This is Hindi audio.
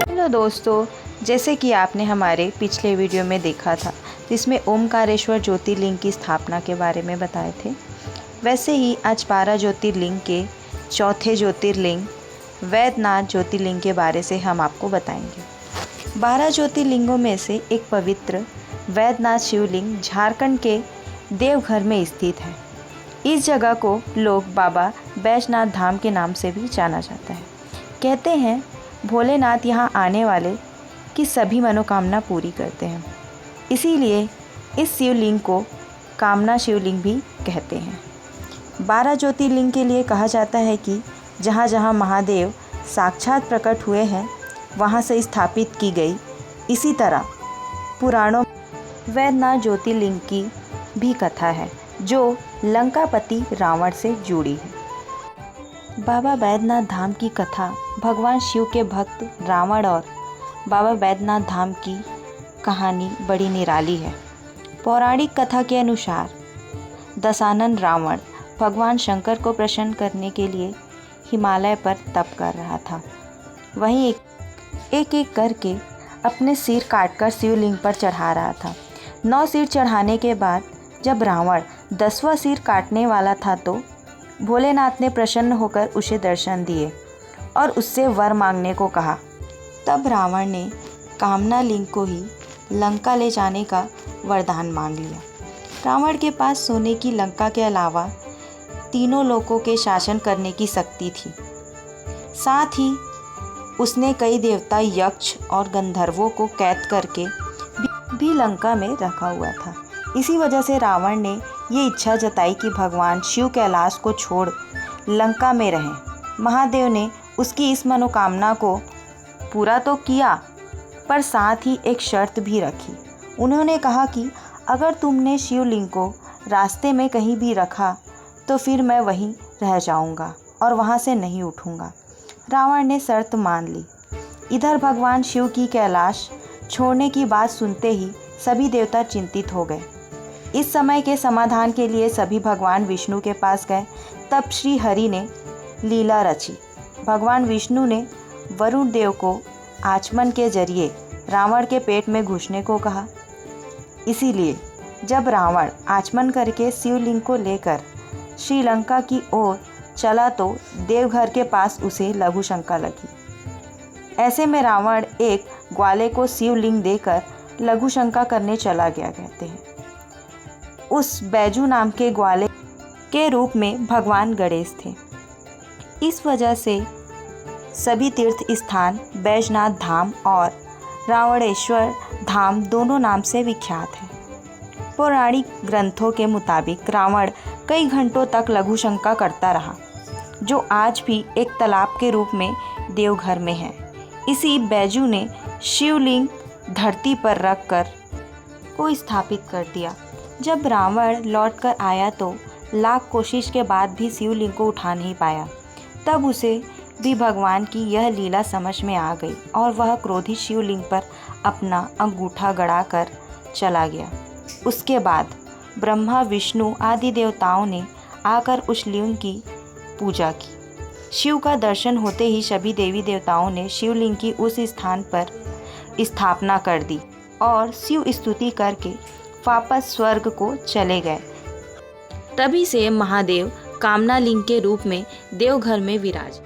हेलो दोस्तों, जैसे कि आपने हमारे पिछले वीडियो में देखा था जिसमें ओमकारेश्वर ज्योतिर्लिंग की स्थापना के बारे में बताए थे, वैसे ही आज 12 ज्योतिर्लिंग के चौथे ज्योतिर्लिंग वैद्यनाथ ज्योतिर्लिंग के बारे से हम आपको बताएंगे। 12 ज्योतिर्लिंगों में से एक पवित्र वैद्यनाथ शिवलिंग झारखंड के देवघर में स्थित है। इस जगह को लोग बाबा बैजनाथ धाम के नाम से भी जाना जाता है। कहते हैं भोलेनाथ यहाँ आने वाले की सभी मनोकामना पूरी करते हैं, इसीलिए इस शिवलिंग को कामना शिवलिंग भी कहते हैं। 12 ज्योतिर्लिंग के लिए कहा जाता है कि जहाँ जहाँ महादेव साक्षात प्रकट हुए हैं वहाँ से स्थापित की गई। इसी तरह पुराणों वैद्यनाथ ज्योतिर्लिंग की भी कथा है जो लंकापति रावण से जुड़ी है। बाबा बैद्यनाथ धाम की कथा भगवान शिव के भक्त रावण और बाबा बैद्यनाथ धाम की कहानी बड़ी निराली है। पौराणिक कथा के अनुसार दशानन रावण भगवान शंकर को प्रसन्न करने के लिए हिमालय पर तप कर रहा था। वहीं एक करके अपने सिर काटकर शिवलिंग पर चढ़ा रहा था। 9 सिर चढ़ाने के बाद जब रावण 10वां सिर काटने वाला था तो भोलेनाथ ने प्रसन्न होकर उसे दर्शन दिए और उससे वर मांगने को कहा। तब रावण ने कामना लिंग को ही लंका ले जाने का वरदान मांग लिया। रावण के पास सोने की लंका के अलावा तीनों लोकों के शासन करने की शक्ति थी। साथ ही उसने कई देवता, यक्ष और गंधर्वों को कैद करके भी लंका में रखा हुआ था। इसी वजह से रावण ने ये इच्छा जताई कि भगवान शिव कैलाश को छोड़ लंका में रहें। महादेव ने उसकी इस मनोकामना को पूरा तो किया, पर साथ ही एक शर्त भी रखी। उन्होंने कहा कि अगर तुमने शिवलिंग को रास्ते में कहीं भी रखा तो फिर मैं वहीं रह जाऊंगा और वहां से नहीं उठूंगा। रावण ने शर्त मान ली। इधर भगवान शिव की कैलाश छोड़ने की बात सुनते ही सभी देवता चिंतित हो गए। इस समय के समाधान के लिए सभी भगवान विष्णु के पास गए। तब श्री हरि ने लीला रची। भगवान विष्णु ने वरुण देव को आचमन के जरिए रावण के पेट में घुसने को कहा। इसीलिए जब रावण आचमन करके शिवलिंग को लेकर श्रीलंका की ओर चला तो देवघर के पास उसे लघु शंका लगी। ऐसे में रावण एक ग्वाले को शिवलिंग देकर लघु शंका करने चला गया। कहते हैं उस बैजू नाम के ग्वाले के रूप में भगवान गणेश थे। इस वजह से सभी तीर्थ स्थान बैजनाथ धाम और रावणेश्वर धाम दोनों नाम से विख्यात हैं। पौराणिक ग्रंथों के मुताबिक रावण कई घंटों तक लघु शंका करता रहा, जो आज भी एक तालाब के रूप में देवघर में है। इसी बैजू ने शिवलिंग धरती पर रखकर को स्थापित कर दिया। जब रावण लौटकर आया तो लाख कोशिश के बाद भी शिवलिंग को उठा नहीं पाया। तब उसे भी भगवान की यह लीला समझ में आ गई और वह क्रोधित शिवलिंग पर अपना अंगूठा गड़ाकर चला गया। उसके बाद ब्रह्मा, विष्णु आदि देवताओं ने आकर उस लिंग की पूजा की। शिव का दर्शन होते ही सभी देवी देवताओं ने शिवलिंग की उस स्थान पर स्थापना कर दी और शिव स्तुति करके वापस स्वर्ग को चले गए। तभी से महादेव कामना लिंग के रूप में देवघर में विराज।